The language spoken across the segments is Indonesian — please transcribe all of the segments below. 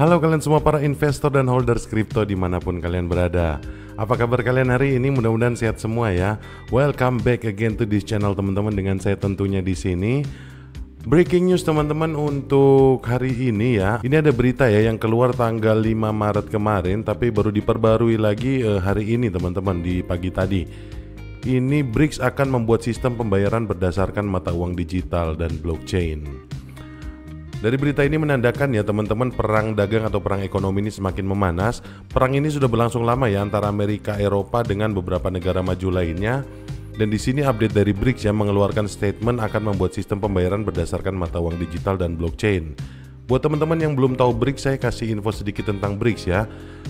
Halo kalian semua para investor dan holders kripto dimanapun kalian berada. Apa kabar kalian hari ini? Mudah-mudahan sehat semua ya. Welcome back again to this channel teman-teman, dengan saya tentunya di sini. Breaking news teman-teman untuk hari ini ya. Ini ada berita ya yang keluar tanggal 5 Maret kemarin, tapi baru diperbarui lagi hari ini teman-teman, di pagi tadi. Ini BRICS akan membuat sistem pembayaran berdasarkan mata uang digital dan blockchain. Dari berita ini menandakan ya teman-teman, perang dagang atau perang ekonomi ini semakin memanas. Perang ini sudah berlangsung lama ya antara Amerika, Eropa dengan beberapa negara maju lainnya. Dan di sini update dari BRICS yang mengeluarkan statement akan membuat sistem pembayaran berdasarkan mata uang digital dan blockchain. Buat teman-teman yang belum tahu BRICS, saya kasih info sedikit tentang BRICS ya.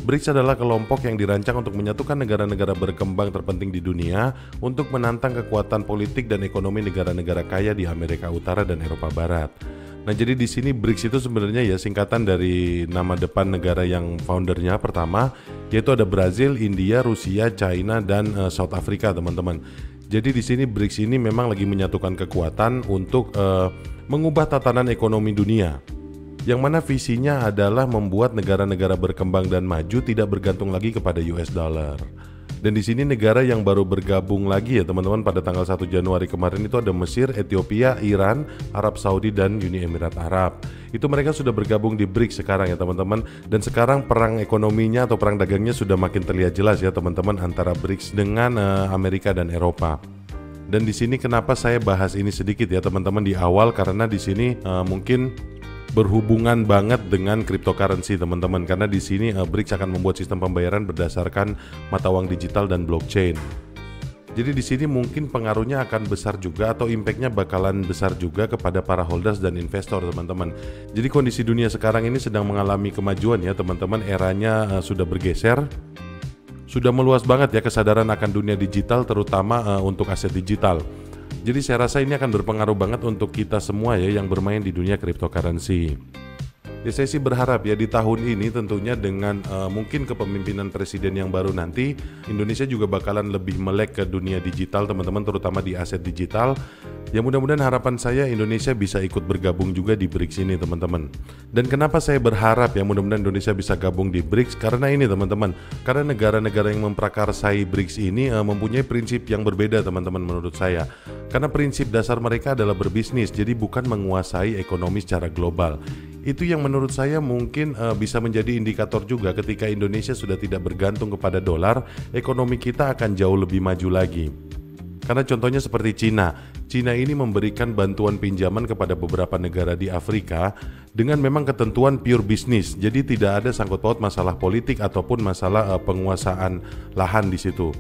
BRICS adalah kelompok yang dirancang untuk menyatukan negara-negara berkembang terpenting di dunia untuk menantang kekuatan politik dan ekonomi negara-negara kaya di Amerika Utara dan Eropa Barat. Nah, jadi di sini BRICS itu sebenarnya ya singkatan dari nama depan negara yang foundernya pertama, yaitu ada Brazil, India, Rusia, China, dan South Africa teman-teman. Jadi di sini BRICS ini memang lagi menyatukan kekuatan untuk mengubah tatanan ekonomi dunia, yang mana visinya adalah membuat negara-negara berkembang dan maju tidak bergantung lagi kepada US dollar. Dan di sini negara yang baru bergabung lagi ya teman-teman pada tanggal 1 Januari kemarin itu ada Mesir, Ethiopia, Iran, Arab Saudi, dan Uni Emirat Arab. Itu mereka sudah bergabung di BRICS sekarang ya teman-teman. Dan sekarang perang ekonominya atau perang dagangnya sudah makin terlihat jelas ya teman-teman antara BRICS dengan Amerika dan Eropa. Dan di sini kenapa saya bahas ini sedikit ya teman-teman di awal, karena di sini mungkin berhubungan banget dengan cryptocurrency teman-teman, karena di sini BRICS akan membuat sistem pembayaran berdasarkan mata uang digital dan blockchain. Jadi di sini mungkin pengaruhnya akan besar juga atau impactnya bakalan besar juga kepada para holders dan investor teman-teman. Jadi kondisi dunia sekarang ini sedang mengalami kemajuan ya teman-teman, eranya sudah bergeser. Sudah meluas banget ya kesadaran akan dunia digital, terutama untuk aset digital. Jadi saya rasa ini akan berpengaruh banget untuk kita semua ya yang bermain di dunia cryptocurrency. Ya, saya sih berharap ya di tahun ini tentunya dengan mungkin kepemimpinan presiden yang baru nanti, Indonesia juga bakalan lebih melek ke dunia digital teman-teman, terutama di aset digital. Ya mudah-mudahan harapan saya Indonesia bisa ikut bergabung juga di BRICS ini teman-teman. Dan kenapa saya berharap ya mudah-mudahan Indonesia bisa gabung di BRICS? Karena ini teman-teman, karena negara-negara yang memprakarsai BRICS ini mempunyai prinsip yang berbeda teman-teman menurut saya. Karena prinsip dasar mereka adalah berbisnis, jadi bukan menguasai ekonomi secara global. Itu yang menurut saya mungkin bisa menjadi indikator juga ketika Indonesia sudah tidak bergantung kepada dolar, ekonomi kita akan jauh lebih maju lagi. Karena contohnya seperti Cina. Cina ini memberikan bantuan pinjaman kepada beberapa negara di Afrika dengan memang ketentuan pure bisnis. Jadi tidak ada sangkut paut masalah politik ataupun masalah penguasaan lahan di situ.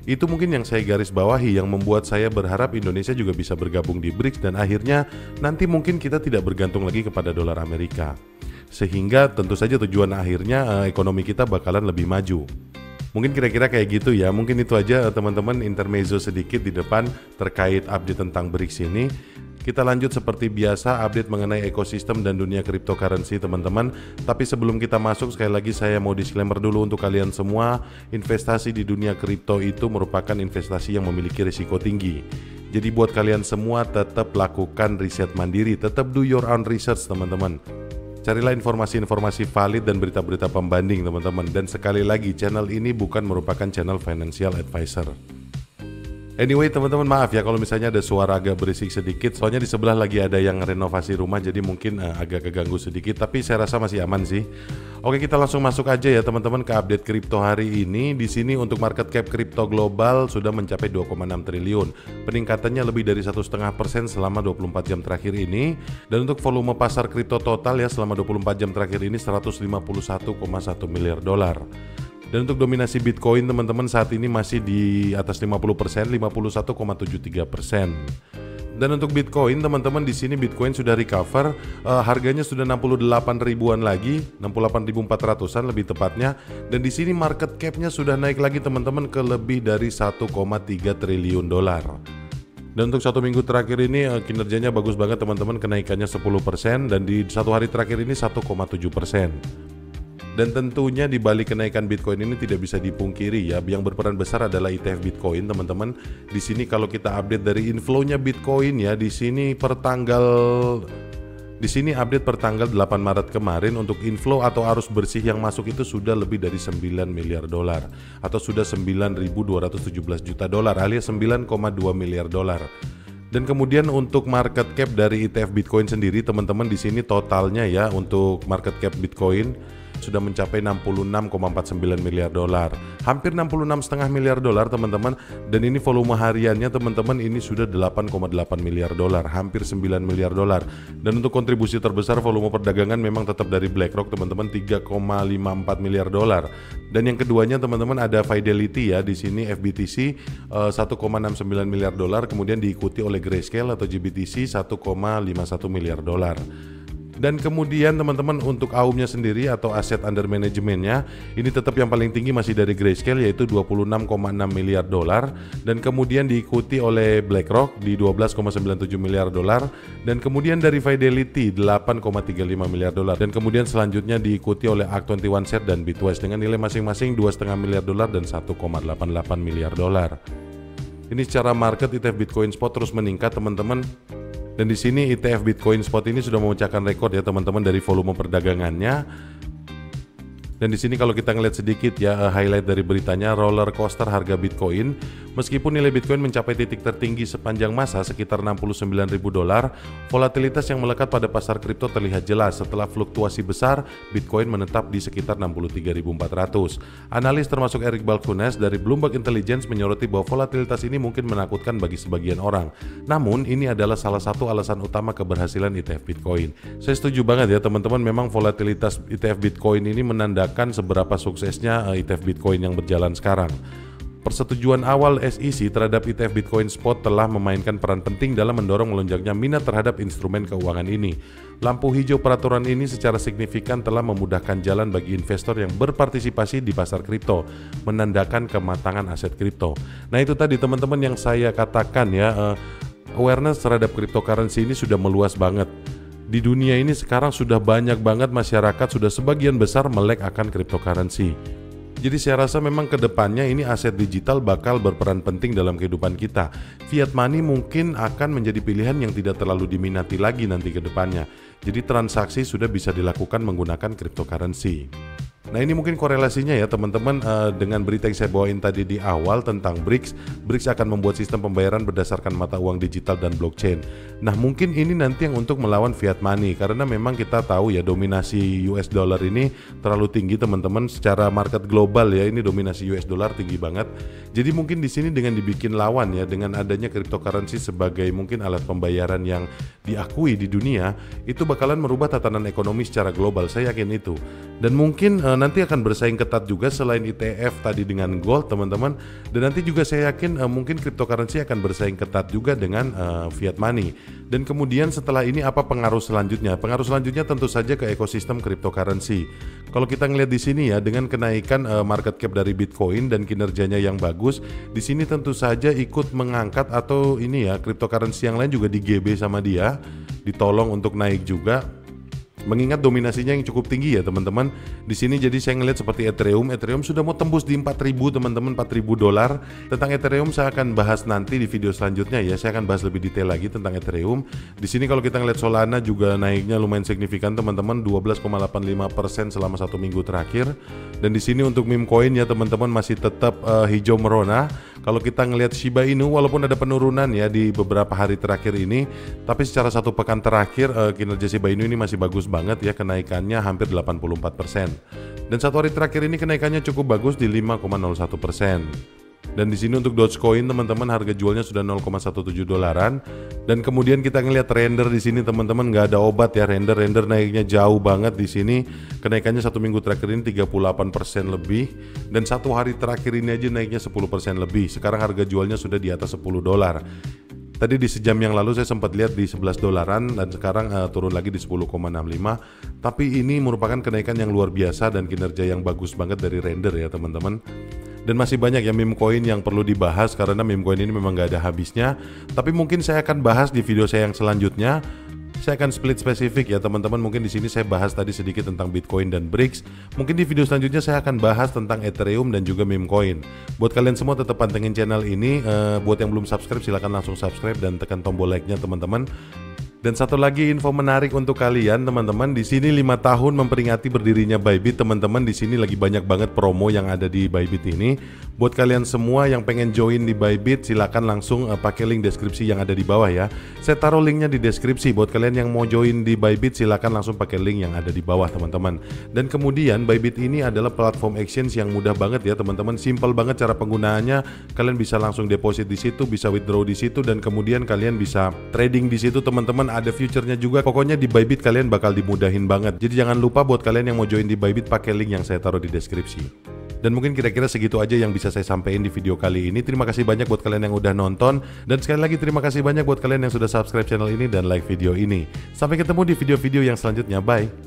Itu mungkin yang saya garis bawahi yang membuat saya berharap Indonesia juga bisa bergabung di BRICS dan akhirnya nanti mungkin kita tidak bergantung lagi kepada dolar Amerika. Sehingga tentu saja tujuan akhirnya ekonomi kita bakalan lebih maju. Mungkin kira-kira kayak gitu ya. Mungkin itu aja teman-teman, intermezzo sedikit di depan terkait update tentang BRICS ini. Kita lanjut seperti biasa update mengenai ekosistem dan dunia cryptocurrency teman-teman. Tapi sebelum kita masuk, sekali lagi saya mau disclaimer dulu untuk kalian semua. Investasi di dunia kripto itu merupakan investasi yang memiliki risiko tinggi. Jadi buat kalian semua tetap lakukan riset mandiri, tetap do your own research teman-teman. Carilah informasi-informasi valid dan berita-berita pembanding teman-teman. Dan sekali lagi, channel ini bukan merupakan channel financial advisor. Anyway teman-teman, maaf ya kalau misalnya ada suara agak berisik sedikit, soalnya di sebelah lagi ada yang renovasi rumah, jadi mungkin agak keganggu sedikit, tapi saya rasa masih aman sih. Oke, kita langsung masuk aja ya teman-teman ke update kripto hari ini. Di sini untuk market cap kripto global sudah mencapai 2,6 triliun. Peningkatannya lebih dari 1,5% selama 24 jam terakhir ini. Dan untuk volume pasar kripto total ya selama 24 jam terakhir ini 151,1 miliar dolar. Dan untuk dominasi Bitcoin teman-teman saat ini masih di atas 50%, 51,73%. Dan untuk Bitcoin teman-teman di sini Bitcoin sudah recover, harganya sudah 68 ribuan lagi, 68.400-an lebih tepatnya. Dan di sini market cap-nya sudah naik lagi teman-teman ke lebih dari 1,3 triliun dolar. Dan untuk satu minggu terakhir ini kinerjanya bagus banget teman-teman, kenaikannya 10% dan di satu hari terakhir ini 1,7%. Dan tentunya di balik kenaikan Bitcoin ini tidak bisa dipungkiri ya, yang berperan besar adalah ETF Bitcoin teman-teman. Di sini kalau kita update dari inflow-nya Bitcoin ya, di sini per tanggal Di sini update per tanggal 8 Maret kemarin untuk inflow atau arus bersih yang masuk itu sudah lebih dari 9 miliar dolar atau sudah 9.217 juta dolar alias 9,2 miliar dolar. Dan kemudian untuk market cap dari ETF Bitcoin sendiri teman-teman, di sini totalnya ya untuk market cap Bitcoin sudah mencapai 66,49 miliar dolar, hampir 66,5 miliar dolar teman-teman. Dan ini volume hariannya teman-teman ini sudah 8,8 miliar dolar, hampir 9 miliar dolar. Dan untuk kontribusi terbesar volume perdagangan memang tetap dari BlackRock teman-teman, 3,54 miliar dolar. Dan yang keduanya teman-teman ada Fidelity ya, di sini FBTC 1,69 miliar dolar, kemudian diikuti oleh Grayscale atau GBTC 1,51 miliar dolar. Dan kemudian teman-teman untuk AUM-nya sendiri atau aset under manajemennya ini tetap yang paling tinggi masih dari Grayscale yaitu 26,6 miliar dolar, dan kemudian diikuti oleh BlackRock di 12,97 miliar dolar, dan kemudian dari Fidelity 8,35 miliar dolar, dan kemudian selanjutnya diikuti oleh ARK21 dan Bitwise dengan nilai masing-masing 2,5 miliar dolar dan 1,88 miliar dolar. Ini secara market ETF Bitcoin Spot terus meningkat teman-teman. Dan di sini ETF Bitcoin Spot ini sudah memecahkan rekor ya teman-teman dari volume perdagangannya. Dan di sini kalau kita ngeliat sedikit ya highlight dari beritanya, roller coaster harga Bitcoin. Meskipun nilai Bitcoin mencapai titik tertinggi sepanjang masa sekitar 69.000 dolar, volatilitas yang melekat pada pasar kripto terlihat jelas setelah fluktuasi besar Bitcoin menetap di sekitar 63.400. Analis termasuk Eric Balchunas dari Bloomberg Intelligence menyoroti bahwa volatilitas ini mungkin menakutkan bagi sebagian orang. Namun ini adalah salah satu alasan utama keberhasilan ETF Bitcoin. Saya setuju banget ya teman-teman, memang volatilitas ETF Bitcoin ini menandakan seberapa suksesnya ETF Bitcoin yang berjalan sekarang. Persetujuan awal SEC terhadap ETF Bitcoin Spot telah memainkan peran penting dalam mendorong melonjaknya minat terhadap instrumen keuangan ini. Lampu hijau peraturan ini secara signifikan telah memudahkan jalan bagi investor yang berpartisipasi di pasar kripto, menandakan kematangan aset kripto. Nah itu tadi teman-teman yang saya katakan ya, awareness terhadap cryptocurrency ini sudah meluas banget. Di dunia ini sekarang sudah banyak banget masyarakat, sudah sebagian besar melek akan cryptocurrency. Jadi saya rasa memang kedepannya ini aset digital bakal berperan penting dalam kehidupan kita. Fiat money mungkin akan menjadi pilihan yang tidak terlalu diminati lagi nanti ke depannya. Jadi transaksi sudah bisa dilakukan menggunakan cryptocurrency. Nah ini mungkin korelasinya ya teman-teman dengan berita yang saya bawain tadi di awal tentang BRICS. BRICS akan membuat sistem pembayaran berdasarkan mata uang digital dan blockchain. Nah mungkin ini nanti yang untuk melawan fiat money, karena memang kita tahu ya dominasi US dollar ini terlalu tinggi teman-teman secara market global ya, ini dominasi US dollar tinggi banget. Jadi mungkin di sini dengan dibikin lawan ya, dengan adanya cryptocurrency sebagai mungkin alat pembayaran yang diakui di dunia, itu bakalan merubah tatanan ekonomi secara global, saya yakin itu. Dan mungkin nanti akan bersaing ketat juga selain ETF tadi dengan gold teman-teman. Dan nanti juga saya yakin mungkin cryptocurrency akan bersaing ketat juga dengan fiat money. Dan kemudian setelah ini apa pengaruh selanjutnya? Pengaruh selanjutnya tentu saja ke ekosistem cryptocurrency. Kalau kita ngelihat di sini ya, dengan kenaikan market cap dari Bitcoin dan kinerjanya yang bagus, di sini tentu saja ikut mengangkat atau ini ya cryptocurrency yang lain juga di GB sama dia, ditolong untuk naik juga. Mengingat dominasinya yang cukup tinggi ya teman-teman. Di sini jadi saya ngelihat seperti Ethereum sudah mau tembus di 4.000 teman-teman, 4.000 dolar. Tentang Ethereum saya akan bahas nanti di video selanjutnya ya. Saya akan bahas lebih detail lagi tentang Ethereum. Di sini kalau kita ngelihat Solana juga naiknya lumayan signifikan teman-teman, 12,85% selama 1 minggu terakhir. Dan di sini untuk meme coin ya teman-teman masih tetap hijau merona. Kalau kita ngelihat Shiba Inu walaupun ada penurunan ya di beberapa hari terakhir ini, tapi secara 1 pekan terakhir kinerja Shiba Inu ini masih bagus banget ya, kenaikannya hampir 84%. Dan 1 hari terakhir ini kenaikannya cukup bagus di 5,01%. Dan di sini untuk Dogecoin teman-teman harga jualnya sudah 0,17 dolaran. Dan kemudian kita ngelihat render di sini teman-teman, nggak ada obat ya, render naiknya jauh banget di sini. Kenaikannya 1 minggu terakhir ini 38% lebih, dan 1 hari terakhir ini aja naiknya 10% lebih. Sekarang harga jualnya sudah di atas 10 dolar. Tadi di sejam yang lalu saya sempat lihat di 11 dolaran dan sekarang turun lagi di 10,65. Tapi ini merupakan kenaikan yang luar biasa dan kinerja yang bagus banget dari render ya teman-teman. Dan masih banyak ya meme coin yang perlu dibahas karena meme coin ini memang gak ada habisnya. Tapi mungkin saya akan bahas di video saya yang selanjutnya. Saya akan split spesifik ya teman-teman. Mungkin di sini saya bahas tadi sedikit tentang Bitcoin dan BRICS. Mungkin di video selanjutnya saya akan bahas tentang Ethereum dan juga meme coin. Buat kalian semua tetap pantengin channel ini. Buat yang belum subscribe silahkan langsung subscribe dan tekan tombol like-nya teman-teman. Dan satu lagi info menarik untuk kalian teman-teman, di sini 5 tahun memperingati berdirinya Bybit, teman-teman. Di sini lagi banyak banget promo yang ada di Bybit ini. Buat kalian semua yang pengen join di Bybit, silakan langsung pakai link deskripsi yang ada di bawah ya. Saya taruh linknya di deskripsi. Buat kalian yang mau join di Bybit, silakan langsung pakai link yang ada di bawah teman-teman. Dan kemudian Bybit ini adalah platform exchange yang mudah banget ya teman-teman. Simple banget cara penggunaannya. Kalian bisa langsung deposit di situ, bisa withdraw di situ, dan kemudian kalian bisa trading di situ teman-teman. Ada future-nya juga. Pokoknya di Bybit kalian bakal dimudahin banget. Jadi jangan lupa buat kalian yang mau join di Bybit, pakai link yang saya taruh di deskripsi. Dan mungkin kira-kira segitu aja yang bisa saya sampaikan di video kali ini. Terima kasih banyak buat kalian yang udah nonton. Dan sekali lagi terima kasih banyak buat kalian yang sudah subscribe channel ini dan like video ini. Sampai ketemu di video-video yang selanjutnya. Bye.